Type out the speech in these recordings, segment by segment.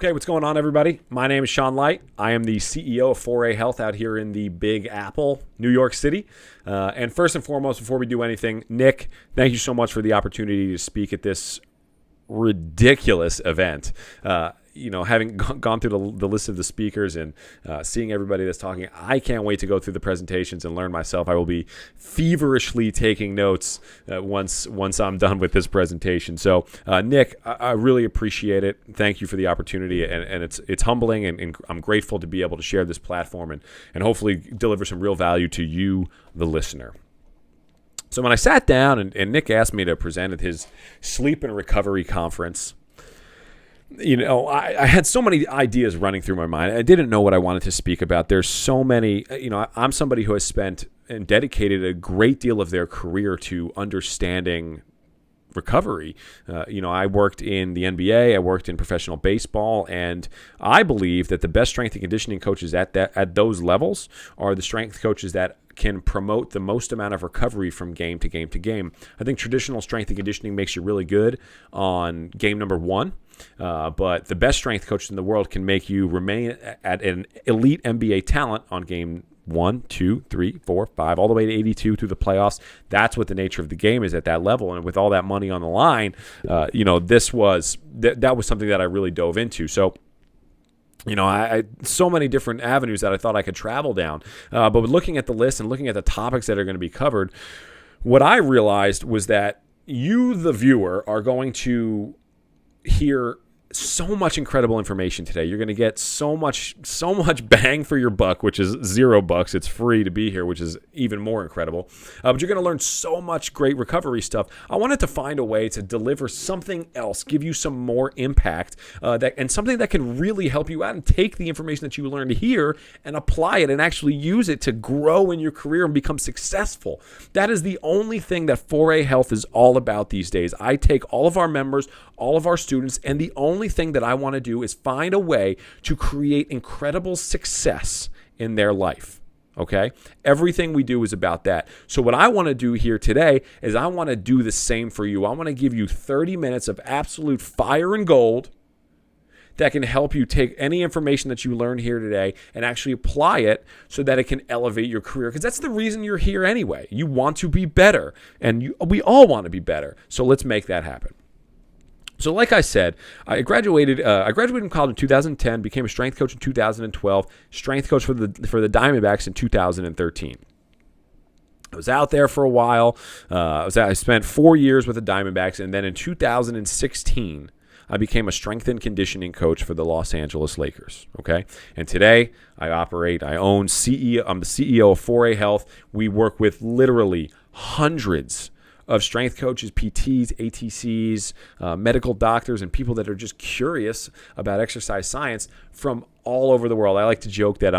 Okay, what's going on, everybody? My name is Sean Light. I am the CEO of 4A Health out here in the Big Apple, New York City. And first and foremost, before we do anything, Nick, thank you so much for the opportunity to speak at this ridiculous event. Having gone through the list of the speakers and seeing everybody that's talking, I can't wait to go through the presentations and learn myself. I will be feverishly taking notes once I'm done with this presentation. So, Nick, I really appreciate it. Thank you for the opportunity, and it's humbling, and I'm grateful to be able to share this platform and hopefully deliver some real value to you, the listener. So when I sat down and Nick asked me to present at his sleep and recovery conference, I had so many ideas running through my mind. I didn't know what I wanted to speak about. There's so many, I'm somebody who has spent and dedicated a great deal of their career to understanding recovery. I worked in the NBA, I worked in professional baseball, and I believe that the best strength and conditioning coaches at those levels are the strength coaches that can promote the most amount of recovery from game to game to game. I think traditional strength and conditioning makes you really good on game number one. But the best strength coaches in the world can make you remain at an elite NBA talent on game 1, 2, 3, 4, 5, all the way to 82 through the playoffs. That's what the nature of the game is at that level. And with all that money on the line, that was something that I really dove into. So, I so many different avenues that I thought I could travel down. But with looking at the list and looking at the topics that are going to be covered, what I realized was that you, the viewer, are going to hear so much incredible information today. You're going to get so much bang for your buck, which is $0. It's free to be here, which is even more incredible. But you're going to learn so much great recovery stuff. I wanted to find a way to deliver something else, give you some more impact, and something that can really help you out and take the information that you learned here and apply it and actually use it to grow in your career and become successful. That is the only thing that 4A Health is all about these days. I take all of our members, all of our students, and the only thing that I want to do is find a way to create incredible success in their life. Okay? Everything we do is about that. So what I want to do here today is I want to do the same for you. I want to give you 30 minutes of absolute fire and gold that can help you take any information that you learned here today and actually apply it so that it can elevate your career. Because that's the reason you're here anyway. You want to be better, and we all want to be better. So let's make that happen. So like I said, I graduated from college in 2010, became a strength coach in 2012, strength coach for the Diamondbacks in 2013. I was out there for a while. I spent 4 years with the Diamondbacks, and then in 2016, I became a strength and conditioning coach for the Los Angeles Lakers. Okay, and today I'm the CEO of 4A Health. We work with literally hundreds of strength coaches, PTs, ATCs, medical doctors, and people that are just curious about exercise science from all over the world. I like to joke that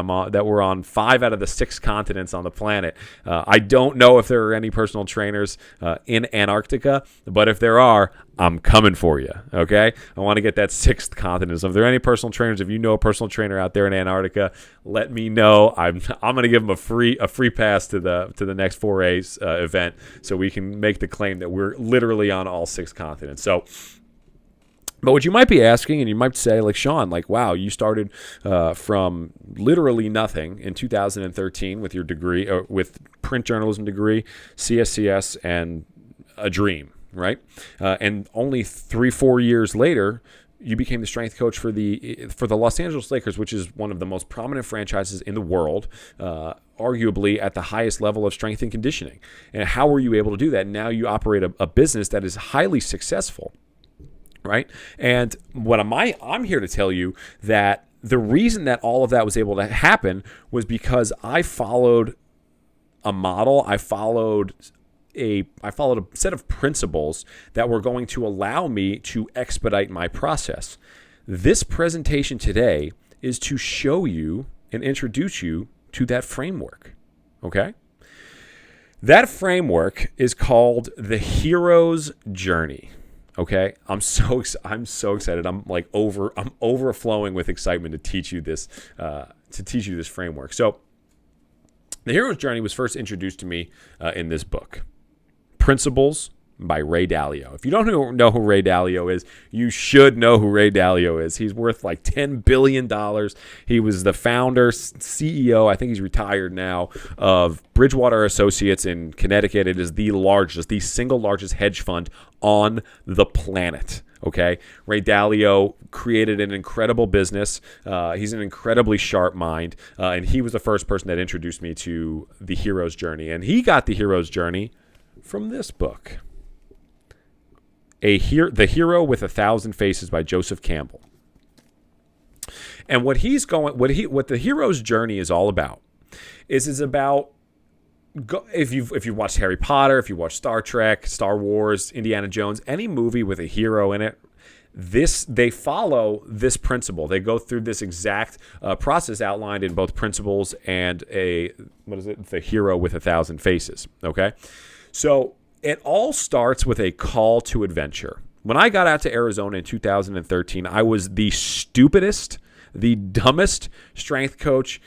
we're on 5 out of the 6 continents on the planet. I don't know if there are any personal trainers in Antarctica, but if there are, I'm coming for you. Okay, I want to get that 6th continent. So if there are any personal trainers, if you know a personal trainer out there in Antarctica, let me know. I'm going to give them a free pass to the next 4A's event, so we can make the claim that we're literally on all 6 continents. So. But what you might be asking, and you might say, like, Sean, like, wow, you started from literally nothing in 2013 with your degree, with print journalism degree, CSCS, and a dream, right? And only 3-4 years later, you became the strength coach for the Los Angeles Lakers, which is one of the most prominent franchises in the world, arguably at the highest level of strength and conditioning. And how were you able to do that? Now you operate a business that is highly successful. Right? And what I'm here to tell you that the reason that all of that was able to happen was because I followed a model. I followed a set of principles that were going to allow me to expedite my process. This presentation today is to show you and introduce you to that framework. Okay? That framework is called the hero's journey. Okay, I'm so excited. I'm overflowing with excitement to teach you this framework. So, the hero's journey was first introduced to me in this book, Principles by Ray Dalio. If you don't know who Ray Dalio is, you should know who Ray Dalio is. He's worth like $10 billion. He was the founder, CEO, I think he's retired now, of Bridgewater Associates in Connecticut. It is the single largest hedge fund on the planet. Okay, Ray Dalio created an incredible business. He's an incredibly sharp mind, and he was the first person that introduced me to the hero's journey. And he got the hero's journey from this book, The Hero with 1,000 Faces by Joseph Campbell. And what the hero's journey is all about is about, if you've watched Harry Potter, if you watched Star Trek, Star Wars, Indiana Jones, any movie with a hero in it, they follow this principle. They go through this exact process outlined in both Principles and The Hero with 1,000 Faces. Okay, so it all starts with a call to adventure. When I got out to Arizona in 2013, I was the stupidest, the dumbest strength coach,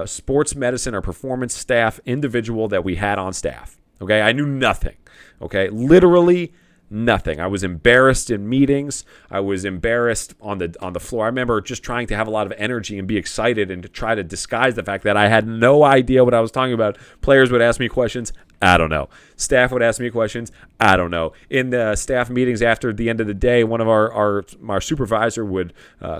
sports medicine or performance staff individual that we had on staff. Okay, I knew nothing. Okay, literally nothing. I was embarrassed in meetings. I was embarrassed on the floor. I remember just trying to have a lot of energy and be excited and to try to disguise the fact that I had no idea what I was talking about. Players would ask me questions. I don't know. Staff would ask me questions. I don't know. In the staff meetings after the end of the day, one of our supervisor would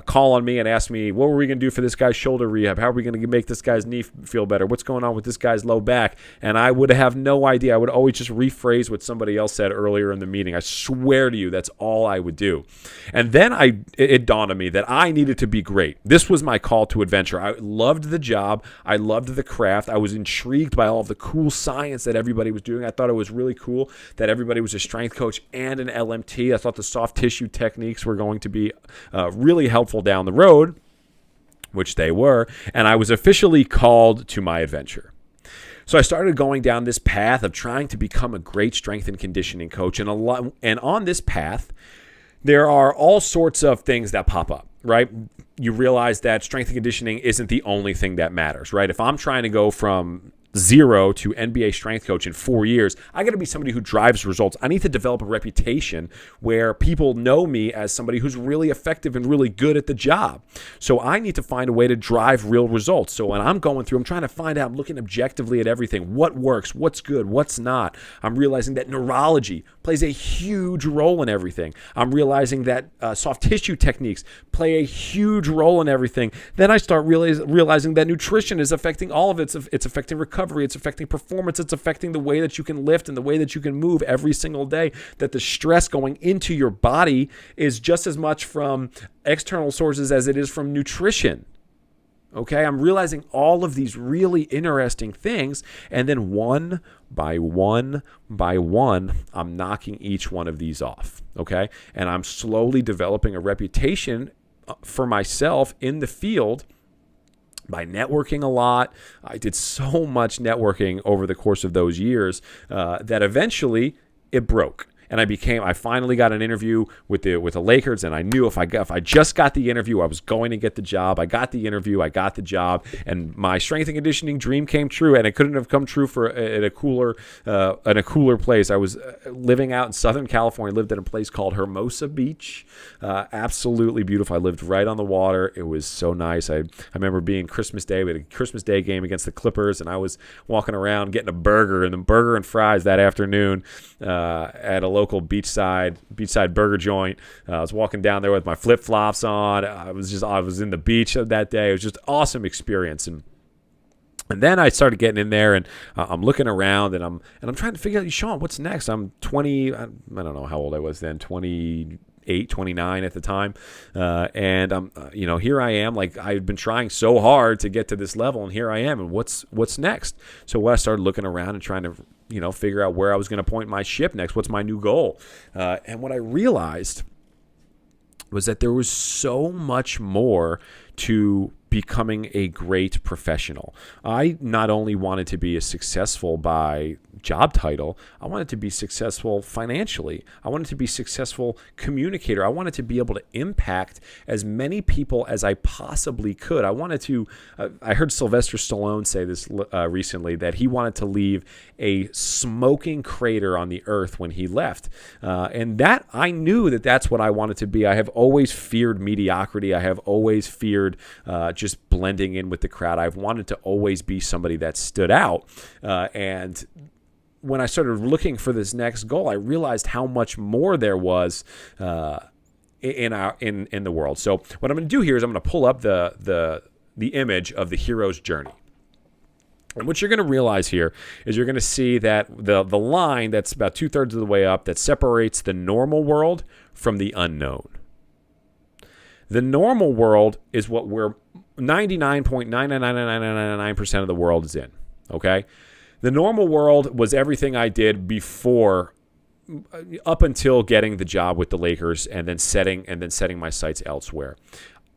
call on me and ask me, what were we going to do for this guy's shoulder rehab? How are we going to make this guy's knee feel better? What's going on with this guy's low back? And I would have no idea. I would always just rephrase what somebody else said earlier in the meeting. I swear to you, that's all I would do. And then it dawned on me that I needed to be great. This was my call to adventure. I loved the job. I loved the craft. I was intrigued by all of the cool science that everybody was doing. I thought it was really cool that everybody was a strength coach and an LMT. I thought the soft tissue techniques were going to be really helpful down the road, which they were, and I was officially called to my adventure. So I started going down this path of trying to become a great strength and conditioning coach, and on this path, there are all sorts of things that pop up, right? You realize that strength and conditioning isn't the only thing that matters, right? If I'm trying to go from 0 to NBA strength coach in 4 years, I got to be somebody who drives results. I need to develop a reputation where people know me as somebody who's really effective and really good at the job. So I need to find a way to drive real results. So when I'm going through, I'm trying to find out, I'm looking objectively at everything. What works? What's good? What's not? I'm realizing that neurology plays a huge role in everything. I'm realizing that soft tissue techniques play a huge role in everything. Then I start realizing that nutrition is affecting all of it. It's affecting recovery. It's affecting performance. It's affecting the way that you can lift and the way that you can move every single day. That the stress going into your body is just as much from external sources as it is from nutrition. Okay, I'm realizing all of these really interesting things, and then one by one, I'm knocking each one of these off. Okay, and I'm slowly developing a reputation for myself in the field by networking a lot. I did so much networking over the course of those years that eventually it broke. And I finally got an interview with the Lakers, and I knew if I just got the interview, I was going to get the job. I got the interview, I got the job, and my strength and conditioning dream came true. And it couldn't have come true in a cooler place. I was living out in Southern California. Lived in a place called Hermosa Beach, absolutely beautiful. I lived right on the water. It was so nice. I remember being Christmas Day. We had a Christmas Day game against the Clippers, and I was walking around getting a burger and fries that afternoon at a local beachside burger joint. I was walking down there with my flip-flops on. I was in the beach that day. It was just an awesome experience. And then I started getting in there, and I'm looking around, and I'm trying to figure out, Sean, what's next? I'm 20. I don't know how old I was then. 28, 29 at the time, and I'm here I am. Like, I've been trying so hard to get to this level, and here I am. And what's next? So I started looking around and trying to figure out where I was going to point my ship next. What's my new goal? And what I realized was that there was so much more to becoming a great professional. I not only wanted to be successful by job title, I wanted to be successful financially. I wanted to be successful communicator. I wanted to be able to impact as many people as I possibly could. I wanted to, I heard Sylvester Stallone say this recently, that he wanted to leave a smoking crater on the earth when he left. And that, I knew that that's what I wanted to be. I have always feared mediocrity. I have always feared just blending in with the crowd. I've wanted to always be somebody that stood out. And when I started looking for this next goal, I realized how much more there was in the world. So what I'm going to do here is I'm going to pull up the image of the hero's journey. And what you're going to realize here is you're going to see that the line that's about 2/3 of the way up that separates the normal world from the unknown. The normal world is what we're 99.99999% of the world is in, okay? The normal world was everything I did before, up until getting the job with the Lakers and then setting my sights elsewhere.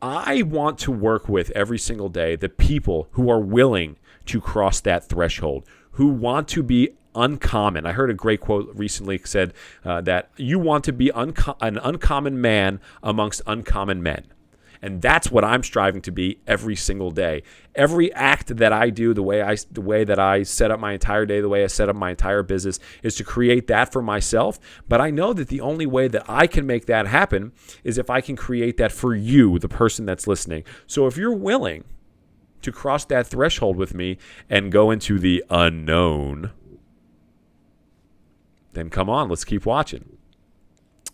I want to work with every single day the people who are willing to cross that threshold, who want to be uncommon. I heard a great quote recently said that you want to be an uncommon man amongst uncommon men. And that's what I'm striving to be every single day. Every act that I do, the way that I set up my entire day, the way I set up my entire business is to create that for myself. But I know that the only way that I can make that happen is if I can create that for you, the person that's listening. So if you're willing to cross that threshold with me and go into the unknown, then come on, let's keep watching.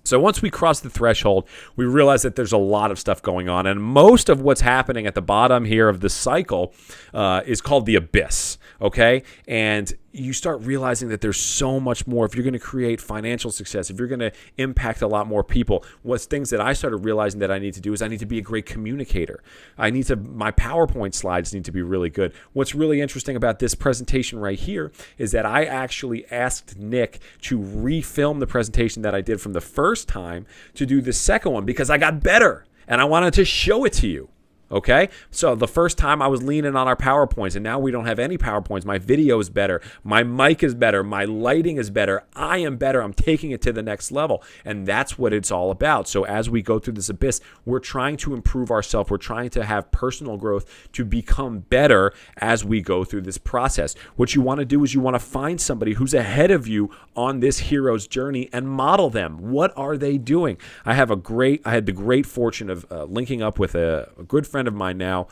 So once we cross the threshold, we realize that there's a lot of stuff going on. And most of what's happening at the bottom here of the cycle is called the abyss, okay? And you start realizing that there's so much more. If you're going to create financial success, if you're going to impact a lot more people, what's things that I started realizing that I need to do is I need to be a great communicator. My PowerPoint slides need to be really good. What's really interesting about this presentation right here is that I actually asked Nick to refilm the presentation that I did from the first time to do the second one because I got better and I wanted to show it to you. Okay, so the first time I was leaning on our PowerPoints, and now we don't have any PowerPoints. My video is better. My mic is better. My lighting is better. I am better. I'm taking it to the next level, and that's what it's all about. So as we go through this abyss, we're trying to improve ourselves. We're trying to have personal growth to become better as we go through this process. What you want to do is you want to find somebody who's ahead of you on this hero's journey and model them. What are they doing? I had the great fortune of linking up with a good friend of mine now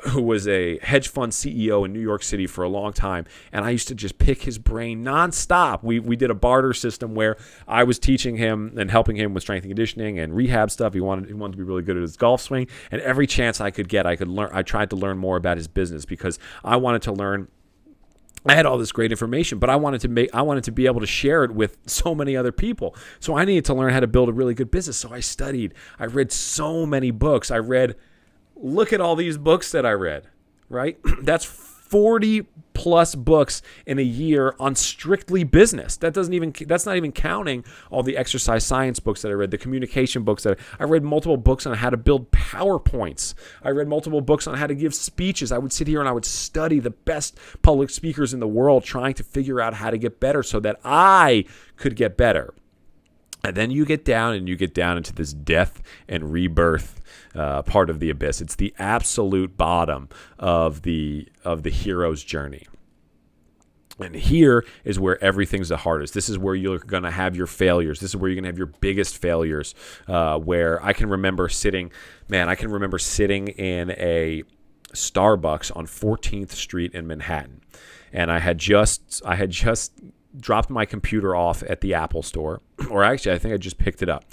who was a hedge fund CEO in New York City for a long time, and I used to just pick his brain nonstop. We did a barter system where I was teaching him and helping him with strength and conditioning and rehab stuff. He wanted to be really good at his golf swing, and every chance I could get, I tried to learn more about his business because I wanted to learn. I had all this great information, but I wanted to be able to share it with so many other people. So I needed to learn how to build a really good business. So I studied. I read so many books. Look at all these books that I read, right? That's 40 plus books in a year on strictly business. That's not even counting all the exercise science books that I read, the communication books that I read multiple books on how to build PowerPoints. I read multiple books on how to give speeches. I would sit here and I would study the best public speakers in the world trying to figure out how to get better so that I could get better. And then you get down into this death and rebirth part of the abyss. It's the absolute bottom of the hero's journey. And here is where everything's the hardest. This is where you're going to have your failures. This is where you're going to have your biggest failures. Where I can remember sitting in a Starbucks on 14th Street in Manhattan, and I had just dropped my computer off at the Apple store, or actually I think I just picked it up,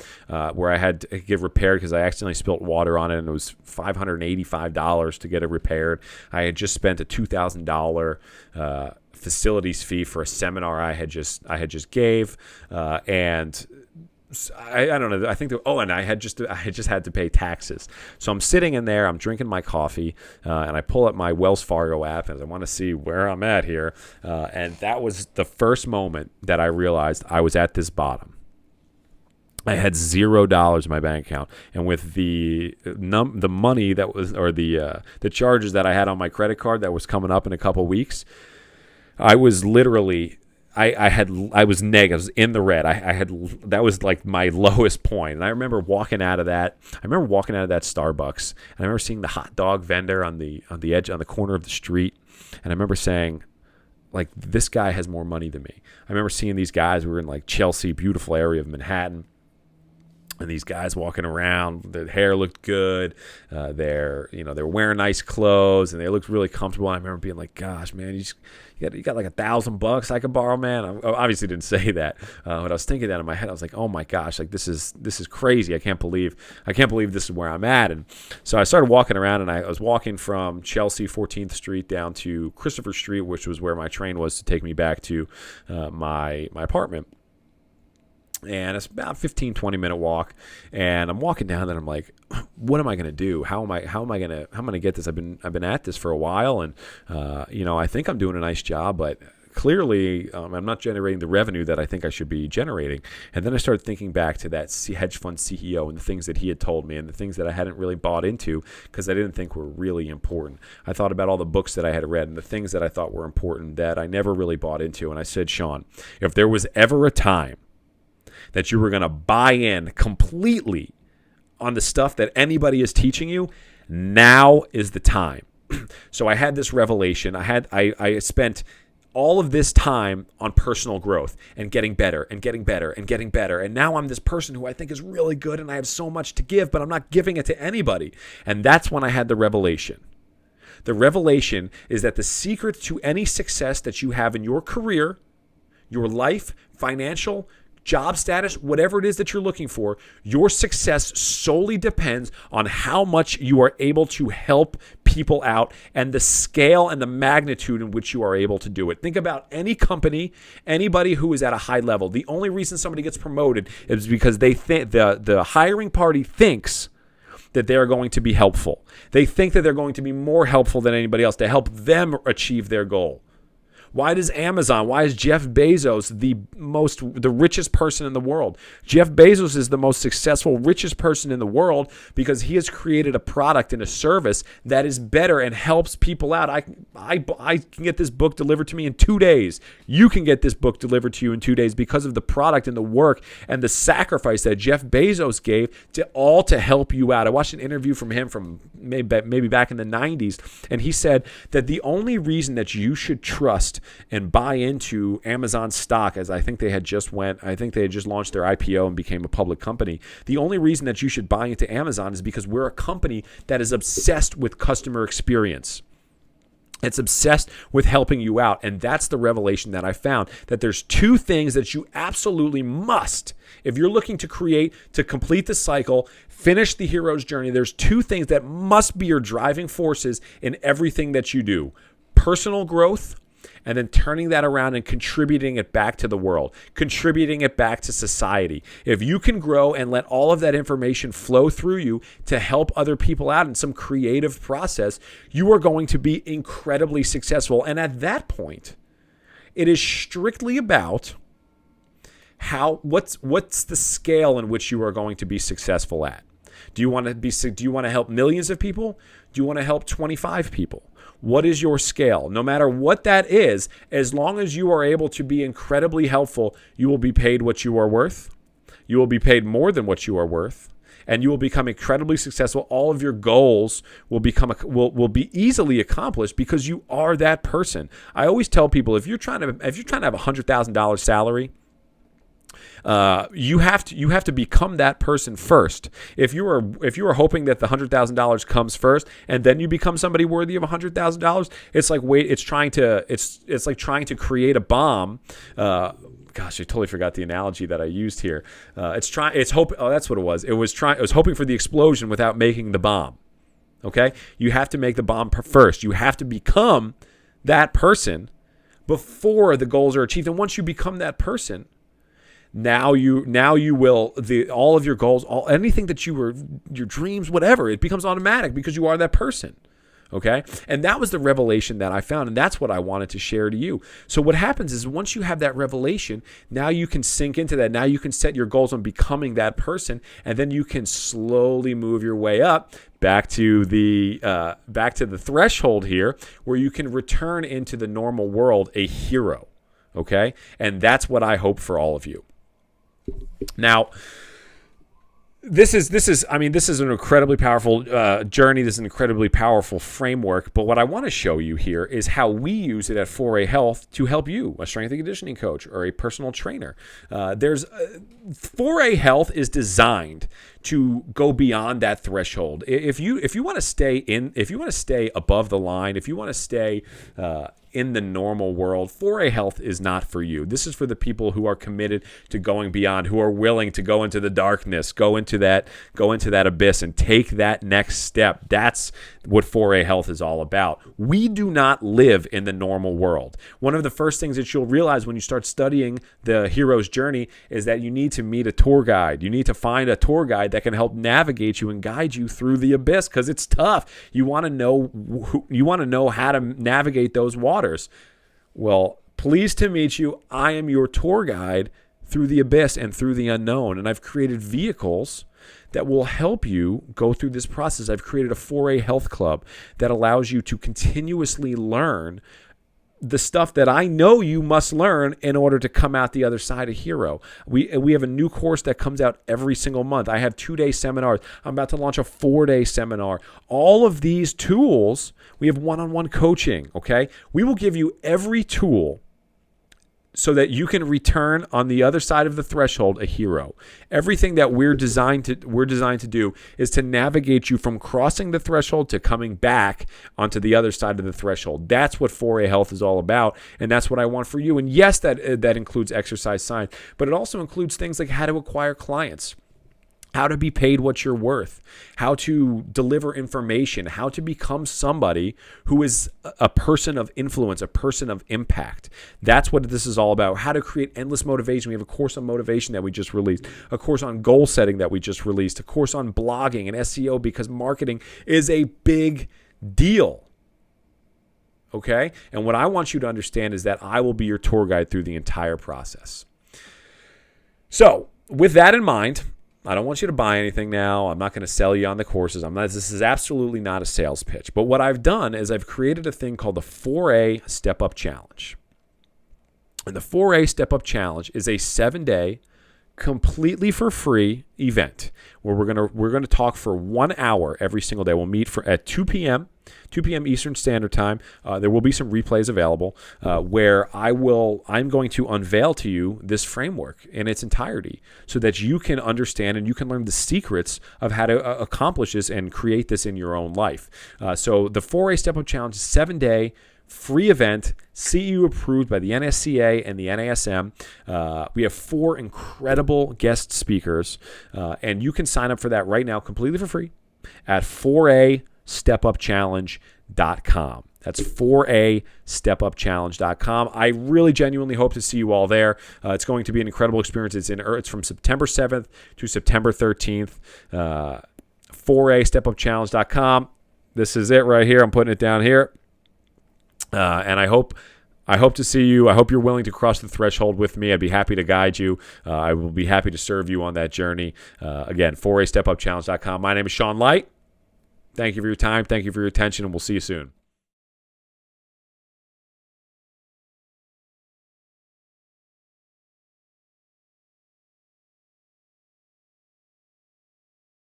where I had to get repaired because I accidentally spilt water on it, and it was $585 to get it repaired. I had just spent a $2,000 facilities fee for a seminar I had just gave, and I don't know. I think and I had just had to pay taxes. So I'm sitting in there, I'm drinking my coffee, and I pull up my Wells Fargo app and I want to see where I'm at here. And that was the first moment that I realized I was at this bottom. I had $0 in my bank account, and with the money that was, or the charges that I had on my credit card that was coming up in a couple weeks, I was literally, I was negative. I was in the red. That was like my lowest point. And I remember walking out of that. I remember walking out of that Starbucks, and I remember seeing the hot dog vendor on the edge, on the corner of the street, and I remember saying, like, this guy has more money than me. I remember seeing these guys. We were in like Chelsea, beautiful area of Manhattan. And these guys walking around, their hair looked good. They're wearing nice clothes, and they looked really comfortable. And I remember being like, "Gosh, man, you got like $1,000 I could borrow, man." I obviously didn't say that, but I was thinking that in my head. I was like, "Oh my gosh, like this is crazy. I can't believe this is where I'm at." And so I started walking around, and I was walking from Chelsea 14th Street down to Christopher Street, which was where my train was to take me back to my apartment. And it's about a 15-20 minute walk, and I'm walking down, and I'm like, what am I going to do? How am I going to get this? I've been at this for a while, and I think I'm doing a nice job, but clearly I'm not generating the revenue that I think I should be generating. And then I started thinking back to that hedge fund CEO and the things that he had told me, and the things that I hadn't really bought into because I didn't think were really important. I thought about all the books that I had read and the things that I thought were important that I never really bought into. And I said, Sean, if there was ever a time that you were going to buy in completely on the stuff that anybody is teaching you, now is the time. So I had this revelation. I spent all of this time on personal growth and getting better and getting better and getting better. And now I'm this person who I think is really good, and I have so much to give, but I'm not giving it to anybody. And that's when I had the revelation. The revelation is that the secret to any success that you have in your career, your life, financial, job status, whatever it is that you're looking for, your success solely depends on how much you are able to help people out and the scale and the magnitude in which you are able to do it. Think about any company, anybody who is at a high level. The only reason somebody gets promoted is because they think the hiring party thinks that they're going to be helpful. They think that they're going to be more helpful than anybody else to help them achieve their goal. Why is Jeff Bezos the richest person in the world? Jeff Bezos is the most successful, richest person in the world because he has created a product and a service that is better and helps people out. I can get this book delivered to me in 2 days. You can get this book delivered to you in 2 days because of the product and the work and the sacrifice that Jeff Bezos gave to help you out. I watched an interview from him from maybe back in the 90s, and he said that the only reason that you should trust and buy into Amazon stock, as I think they had just launched their IPO and became a public company. The only reason that you should buy into Amazon is because we're a company that is obsessed with customer experience. It's obsessed with helping you out. And that's the revelation that I found, that there's two things that you absolutely must, if you're looking to complete the cycle, finish the hero's journey, there's two things that must be your driving forces in everything that you do. Personal growth, and then turning that around and contributing it back to the world, contributing it back to society. If you can grow and let all of that information flow through you to help other people out in some creative process, you are going to be incredibly successful. And at that point, it is strictly about what's the scale in which you are going to be successful at. Do you want to help millions of people? Do you want to help 25 people? What is your scale? No matter what that is, as long as you are able to be incredibly helpful, you will be paid what you are worth. You will be paid more than what you are worth, and you will become incredibly successful. All of your goals will be easily accomplished because you are that person. I always tell people, if you're trying to have $100,000 salary, you have to become that person first. If you are hoping that the $100,000 comes first and then you become somebody worthy of $100,000, it's like trying to create a bomb. Gosh, I totally forgot the analogy that I used here. That's what it was. It was hoping for the explosion without making the bomb. Okay, you have to make the bomb first. You have to become that person before the goals are achieved. And once you become that person, Now you will, all of your goals, anything that your dreams, whatever, it becomes automatic because you are that person. Okay. And that was the revelation that I found. And that's what I wanted to share to you. So what happens is once you have that revelation, now you can sink into that. Now you can set your goals on becoming that person. And then you can slowly move your way up back to the threshold here where you can return into the normal world a hero. Okay. And that's what I hope for all of you. Now, This is an incredibly powerful journey. This is an incredibly powerful framework. But what I want to show you here is how we use it at 4A Health to help you, a strength and conditioning coach or a personal trainer. 4A Health is designed to go beyond that threshold. If you want to stay above the line, if you want to stay in the normal world, 4A Health is not for you. This is for the people who are committed to going beyond, who are willing to go into the darkness, go into that abyss and take that next step. That's what 4A Health is all about. We do not live in the normal world. One of the first things that you'll realize when you start studying the hero's journey is that you need to meet a tour guide. You need to find a tour guide that can help navigate you and guide you through the abyss because it's tough. You want to know how to navigate those waters. Well, pleased to meet you. I am your tour guide through the abyss and through the unknown. And I've created vehicles that will help you go through this process. I've created a 4A Health Club that allows you to continuously learn the stuff that I know you must learn in order to come out the other side a hero. We have a new course that comes out every single month. I have 2-day seminars. I'm about to launch a 4-day seminar. All of these tools, we have one-on-one coaching, okay? We will give you every tool so that you can return on the other side of the threshold a hero. Everything that we're designed to do is to navigate you from crossing the threshold to coming back onto the other side of the threshold. That's what 4A Health is all about, and that's what I want for you. And yes, that includes exercise science, but it also includes things like how to acquire clients, how to be paid what you're worth, how to deliver information, how to become somebody who is a person of influence, a person of impact. That's what this is all about. How to create endless motivation. We have a course on motivation that we just released, a course on goal setting that we just released, a course on blogging and SEO because marketing is a big deal. Okay? And what I want you to understand is that I will be your tour guide through the entire process. So, with that in mind, I don't want you to buy anything now. I'm not going to sell you on the courses. This is absolutely not a sales pitch. But what I've done is I've created a thing called the 4A Step Up Challenge. And the 4A Step Up Challenge is a 7-day, completely for free event where we're gonna talk for 1 hour every single day. We'll meet at 2 p.m. Eastern Standard Time. There will be some replays available where I'm going to unveil to you this framework in its entirety so that you can understand and you can learn the secrets of how to accomplish this and create this in your own life. So the 4A Step Up Challenge is 7-day free event, CEU approved by the NSCA and the NASM. We have 4 incredible guest speakers, and you can sign up for that right now completely for free at 4astepupchallenge.com. That's 4astepupchallenge.com. I really genuinely hope to see you all there. It's going to be an incredible experience. It's from September 7th to September 13th. 4astepupchallenge.com. This is it right here. I'm putting it down here. And I hope to see you. I hope you're willing to cross the threshold with me. I'd be happy to guide you. I will be happy to serve you on that journey. Again, 4astepupchallenge.com. My name is Sean Light. Thank you for your time. Thank you for your attention, and we'll see you soon.